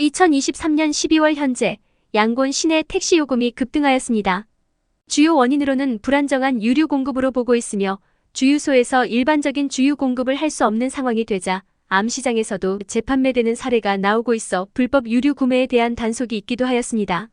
2023년 12월 현재 양곤 시내 택시 요금이 급등하였습니다. 주요 원인으로는 불안정한 유류 공급으로 보고 있으며 주유소에서 일반적인 주유 공급을 할 수 없는 상황이 되자 암시장에서도 재판매되는 사례가 나오고 있어 불법 유류 구매에 대한 단속이 있기도 하였습니다.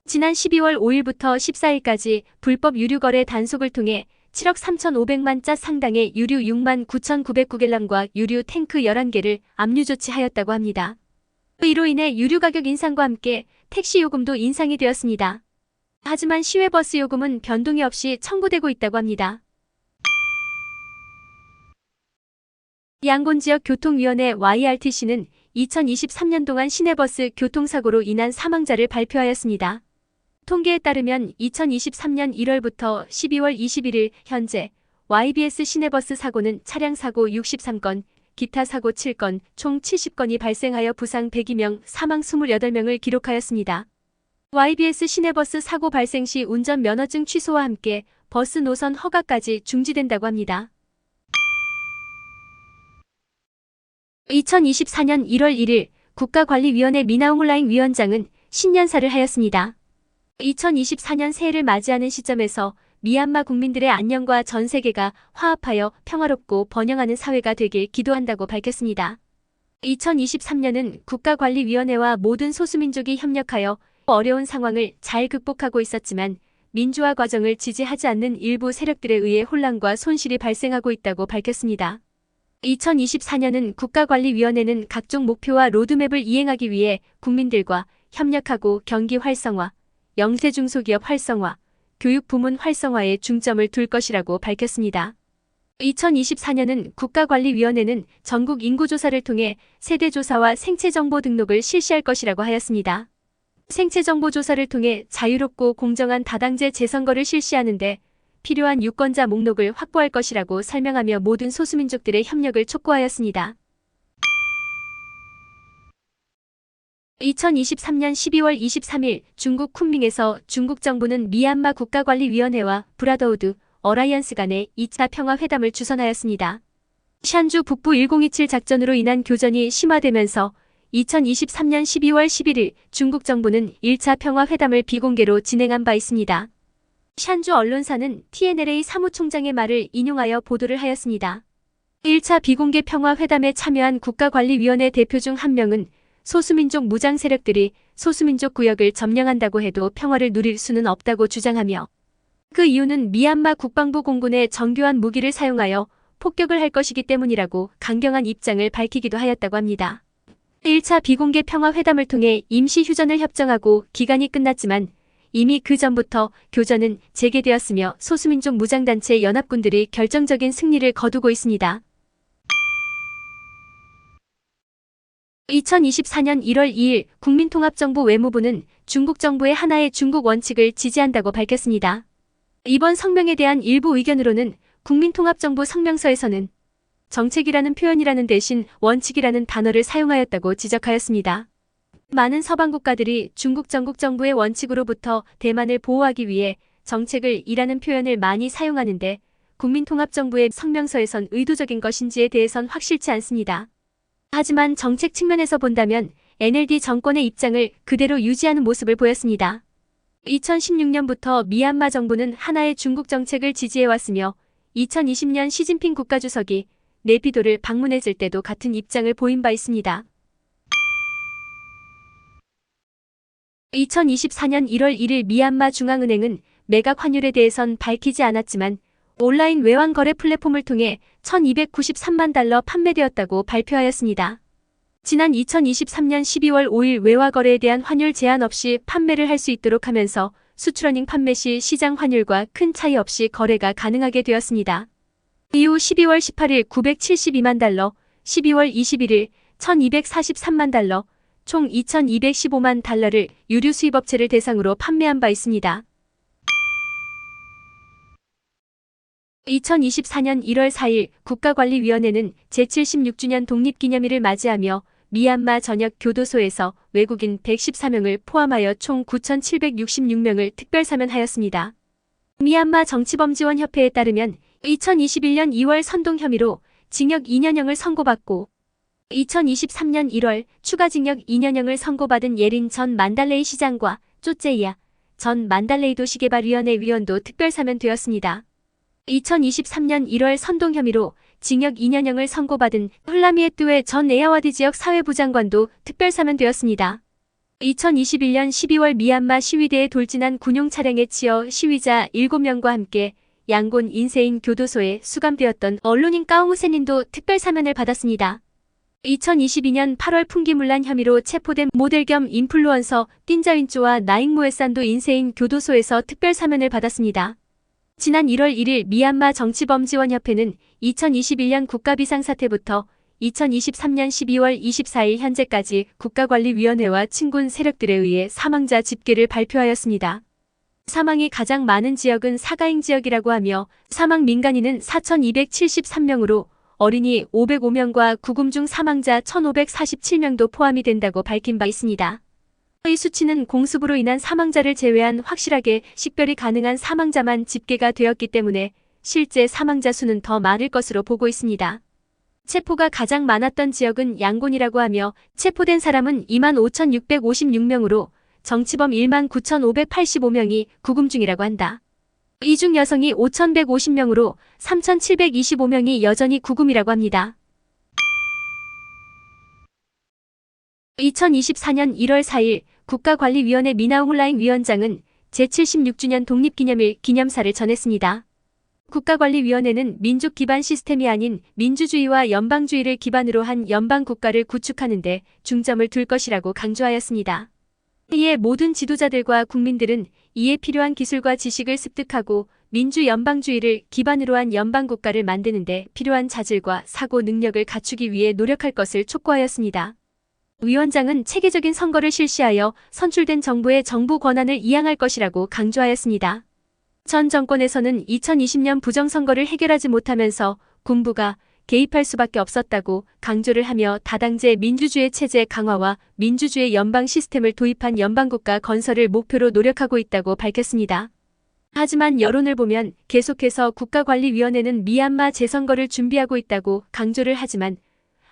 지난 12월 5일부터 14일까지 불법 유류 거래 단속을 통해 7억 3,500만 자 상당의 유류 6만 9,909갤럼과 유류 탱크 11개를 압류 조치하였다고 합니다. 이로 인해 유류 가격 인상과 함께 택시 요금도 인상이 되었습니다. 하지만 시외버스 요금은 변동이 없이 청구되고 있다고 합니다. 양곤 지역 교통위원회 YRTC는 2023년 동안 시내버스 교통사고로 인한 사망자를 발표하였습니다. 통계에 따르면 2023년 1월부터 12월 21일 현재 YBS 시내버스 사고는 차량 사고 63건, 기타 사고 7건, 총 70건이 발생하여 부상 102명, 사망 28명을 기록하였습니다. YBS 시내버스 사고 발생 시 운전 면허증 취소와 함께 버스 노선 허가까지 중지된다고 합니다. 2024년 1월 1일 국가관리위원회 미나옹 위원장은 신년사를 하였습니다. 2024년 새해를 맞이하는 시점에서 미얀마 국민들의 안녕과 전 세계가 화합하여 평화롭고 번영하는 사회가 되길 기도한다고 밝혔습니다. 2023년은 국가관리위원회와 모든 소수민족이 협력하여 어려운 상황을 잘 극복하고 있었지만 민주화 과정을 지지하지 않는 일부 세력들에 의해 혼란과 손실이 발생하고 있다고 밝혔습니다. 2024년은 국가관리위원회는 각종 목표와 로드맵을 이행하기 위해 국민들과 협력하고 경기 활성화, 영세중소기업 활성화, 교육 부문 활성화에 중점을 둘 것이라고 밝혔습니다. 2024년은 국가관리위원회는 전국 인구조사를 통해 세대조사와 생체정보 등록을 실시할 것이라고 하였습니다. 생체정보조사를 통해 자유롭고 공정한 다당제 재선거를 실시하는데 필요한 유권자 목록을 확보할 것이라고 설명하며 모든 소수민족들의 협력을 촉구하였습니다. 2023년 12월 23일 중국 쿤밍에서 중국 정부는 미얀마 국가관리위원회와 브라더우드 어라이언스 간의 2차 평화회담을 주선하였습니다. 샨주 북부 1027 작전으로 인한 교전이 심화되면서 2023년 12월 11일 중국 정부는 1차 평화회담을 비공개로 진행한 바 있습니다. 샨주 언론사는 TNLA 사무총장의 말을 인용하여 보도를 하였습니다. 1차 비공개 평화회담에 참여한 국가관리위원회 대표 중 한 명은 소수민족 무장 세력들이 소수민족 구역을 점령한다고 해도 평화를 누릴 수는 없다고 주장하며 그 이유는 미얀마 국방부 공군의 정교한 무기를 사용하여 폭격을 할 것이기 때문이라고 강경한 입장을 밝히기도 하였다고 합니다. 1차 비공개 평화회담을 통해 임시 휴전을 협정하고 기간이 끝났지만 이미 그 전부터 교전은 재개되었으며 소수민족 무장단체 연합군들이 결정적인 승리를 거두고 있습니다. 2024년 1월 2일 국민통합정부 외무부는 중국 정부의 하나의 중국 원칙을 지지한다고 밝혔습니다. 이번 성명에 대한 일부 의견으로는 국민통합정부 성명서에서는 정책이라는 표현이라는 대신 원칙이라는 단어를 사용하였다고 지적하였습니다. 많은 서방 국가들이 중국 전국 정부의 원칙으로부터 대만을 보호하기 위해 정책을 이라는 표현을 많이 사용하는데 국민통합정부의 성명서에선 의도적인 것인지에 대해선 확실치 않습니다. 하지만 정책 측면에서 본다면 NLD 정권의 입장을 그대로 유지하는 모습을 보였습니다. 2016년부터 미얀마 정부는 하나의 중국 정책을 지지해왔으며 2020년 시진핑 국가주석이 네피도를 방문했을 때도 같은 입장을 보인 바 있습니다. 2024년 1월 1일 미얀마 중앙은행은 매각 환율에 대해선 밝히지 않았지만 온라인 외환 거래 플랫폼을 통해 1,293만 달러 판매되었다고 발표하였습니다. 지난 2023년 12월 5일 외화 거래에 대한 환율 제한 없이 판매를 할 수 있도록 하면서 수출러닝 판매 시 시장 환율과 큰 차이 없이 거래가 가능하게 되었습니다. 이후 12월 18일 972만 달러, 12월 21일 1,243만 달러, 총 2,215만 달러를 유류 수입업체를 대상으로 판매한 바 있습니다. 2024년 1월 4일 국가관리위원회는 제76주년 독립기념일을 맞이하며 미얀마 전역 교도소에서 외국인 114명을 포함하여 총 9,766명을 특별사면하였습니다. 미얀마 정치범지원협회에 따르면 2021년 2월 선동 혐의로 징역 2년형을 선고받고 2023년 1월 추가 징역 2년형을 선고받은 예린 전 만달레이 시장과 쪼째이야 전 만달레이 도시개발위원회 위원도 특별사면되었습니다. 2023년 1월 선동 혐의로 징역 2년형을 선고받은 훌라미에뚜웨 전 에아와디 지역 사회부 장관도 특별사면되었습니다. 2021년 12월 미얀마 시위대에 돌진한 군용 차량에 치여 시위자 7명과 함께 양곤 인세인 교도소에 수감되었던 언론인 까옹우세닌도 특별사면을 받았습니다. 2022년 8월 풍기문란 혐의로 체포된 모델 겸 인플루언서 띵자윈조와 나잉무에산도 인세인 교도소에서 특별사면을 받았습니다. 지난 1월 1일 미얀마 정치범지원협회는 2021년 국가비상사태부터 2023년 12월 24일 현재까지 국가관리위원회와 친군 세력들에 의해 사망자 집계를 발표하였습니다. 사망이 가장 많은 지역은 사가잉 지역이라고 하며 사망 민간인은 4,273명으로 어린이 505명과 구금 중 사망자 1,547명도 포함이 된다고 밝힌 바 있습니다. 이 수치는 공습으로 인한 사망자를 제외한 확실하게 식별이 가능한 사망자만 집계가 되었기 때문에 실제 사망자 수는 더 많을 것으로 보고 있습니다. 체포가 가장 많았던 지역은 양곤이라고 하며 체포된 사람은 25,656명으로 정치범 19,585명이 구금 중이라고 한다. 이 중 여성이 5,150명으로 3,725명이 여전히 구금이라고 합니다. 2024년 1월 4일 국가관리위원회 미나옹 훌라잉 위원장은 제76주년 독립기념일 기념사를 전했습니다. 국가관리위원회는 민족 기반 시스템이 아닌 민주주의와 연방주의를 기반으로 한 연방국가를 구축하는 데 중점을 둘 것이라고 강조하였습니다. 이에 모든 지도자들과 국민들은 이에 필요한 기술과 지식을 습득하고 민주연방주의를 기반으로 한 연방국가를 만드는 데 필요한 자질과 사고 능력을 갖추기 위해 노력할 것을 촉구하였습니다. 위원장은 체계적인 선거를 실시하여 선출된 정부의 정부 권한을 이양할 것이라고 강조하였습니다. 전 정권에서는 2020년 부정선거를 해결하지 못하면서 군부가 개입할 수밖에 없었다고 강조를 하며 다당제 민주주의 체제 강화와 민주주의 연방 시스템을 도입한 연방국가 건설을 목표로 노력하고 있다고 밝혔습니다. 하지만 여론을 보면 계속해서 국가관리위원회는 미얀마 재선거를 준비하고 있다고 강조를 하지만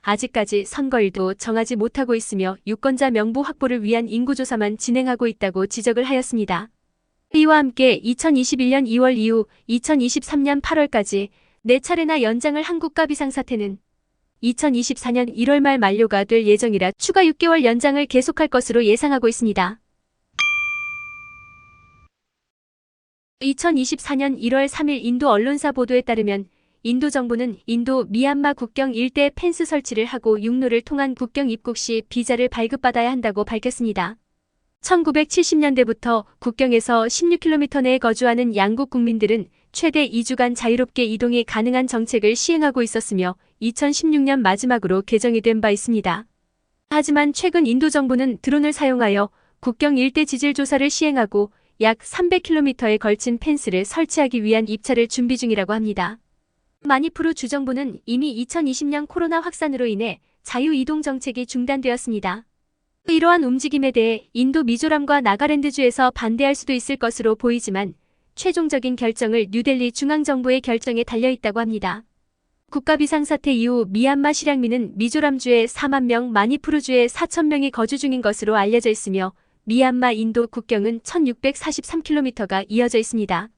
아직까지 선거일도 정하지 못하고 있으며 유권자 명부 확보를 위한 인구조사만 진행하고 있다고 지적을 하였습니다. 이와 함께 2021년 2월 이후 2023년 8월까지 4차례나 연장을 한 국가비상사태는 2024년 1월 말 만료가 될 예정이라 추가 6개월 연장을 계속할 것으로 예상하고 있습니다. 2024년 1월 3일 인도 언론사 보도에 따르면 인도 정부는 인도 미얀마 국경 일대에 펜스 설치를 하고 육로를 통한 국경 입국 시 비자를 발급받아야 한다고 밝혔습니다. 1970년대부터 국경에서 16km 내에 거주하는 양국 국민들은 최대 2주간 자유롭게 이동이 가능한 정책을 시행하고 있었으며 2016년 마지막으로 개정이 된 바 있습니다. 하지만 최근 인도 정부는 드론을 사용하여 국경 일대 지질 조사를 시행하고 약 300km에 걸친 펜스를 설치하기 위한 입찰을 준비 중이라고 합니다. 마니푸르 주정부는 이미 2020년 코로나 확산으로 인해 자유이동 정책이 중단되었습니다. 이러한 움직임에 대해 인도 미조람과 나가랜드주에서 반대할 수도 있을 것으로 보이지만 최종적인 결정을 뉴델리 중앙정부의 결정에 달려있다고 합니다. 국가비상사태 이후 미얀마 실향민은 미조람주에 4만 명, 마니푸르주에 4천 명이 거주 중인 것으로 알려져 있으며 미얀마 인도 국경은 1643km가 이어져 있습니다.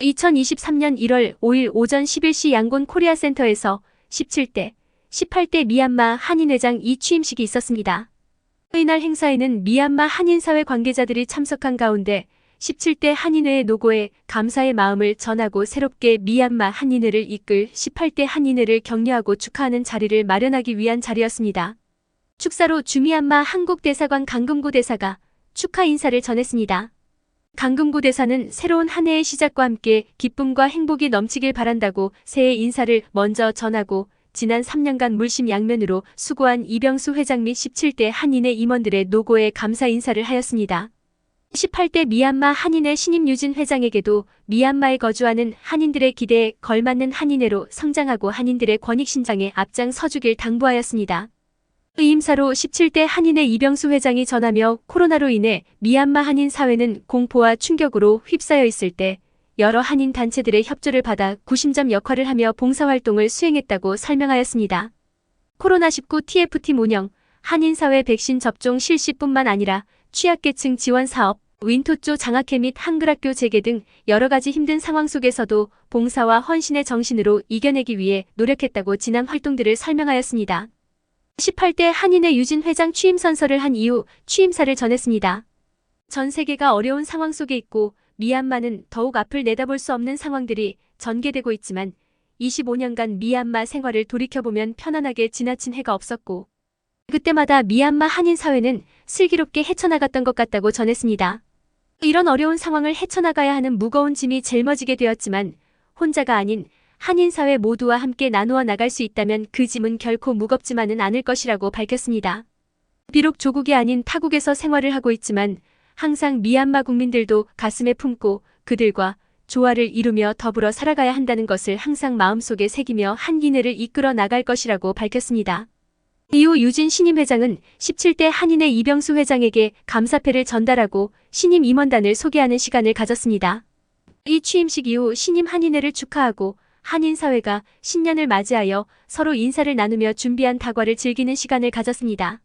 2023년 1월 5일 오전 11시 양곤 코리아센터에서 17대, 18대 미얀마 한인회장 취임식이 있었습니다. 이날 행사에는 미얀마 한인사회 관계자들이 참석한 가운데 17대 한인회의 노고에 감사의 마음을 전하고 새롭게 미얀마 한인회를 이끌 18대 한인회를 격려하고 축하하는 자리를 마련하기 위한 자리였습니다. 축사로 주미얀마 한국대사관 강금구 대사가 축하 인사를 전했습니다. 강금구 대사는 새로운 한 해의 시작과 함께 기쁨과 행복이 넘치길 바란다고 새해 인사를 먼저 전하고 지난 3년간 물심양면으로 수고한 이병수 회장 및 17대 한인회 임원들의 노고에 감사 인사를 하였습니다. 18대 미얀마 한인회 신임 유진 회장에게도 미얀마에 거주하는 한인들의 기대에 걸맞는 한인회로 성장하고 한인들의 권익 신장에 앞장서주길 당부하였습니다. 의임사로 17대 한인회 이병수 회장이 전하며 코로나로 인해 미얀마 한인 사회는 공포와 충격으로 휩싸여 있을 때 여러 한인 단체들의 협조를 받아 구심점 역할을 하며 봉사활동을 수행했다고 설명하였습니다. 코로나19 TF팀 운영, 한인사회 백신 접종 실시뿐만 아니라 취약계층 지원 사업, 윈토조 장학회 및 한글학교 재개 등 여러 가지 힘든 상황 속에서도 봉사와 헌신의 정신으로 이겨내기 위해 노력했다고 지난 활동들을 설명하였습니다. 18대 한인회 유진 회장 취임 선서를 한 이후 취임사를 전했습니다. 전 세계가 어려운 상황 속에 있고 미얀마는 더욱 앞을 내다볼 수 없는 상황들이 전개되고 있지만 25년간 미얀마 생활을 돌이켜보면 편안하게 지나친 해가 없었고 그때마다 미얀마 한인 사회는 슬기롭게 헤쳐나갔던 것 같다고 전했습니다. 이런 어려운 상황을 헤쳐나가야 하는 무거운 짐이 짊어지게 되었지만 혼자가 아닌 한인 사회 모두와 함께 나누어 나갈 수 있다면 그 짐은 결코 무겁지만은 않을 것이라고 밝혔습니다. 비록 조국이 아닌 타국에서 생활을 하고 있지만 항상 미얀마 국민들도 가슴에 품고 그들과 조화를 이루며 더불어 살아가야 한다는 것을 항상 마음속에 새기며 한인회를 이끌어 나갈 것이라고 밝혔습니다. 이후 유진 신임 회장은 17대 한인회 이병수 회장에게 감사패를 전달하고 신임 임원단을 소개하는 시간을 가졌습니다. 이 취임식 이후 신임 한인회를 축하하고 한인사회가 신년을 맞이하여 서로 인사를 나누며 준비한 다과를 즐기는 시간을 가졌습니다.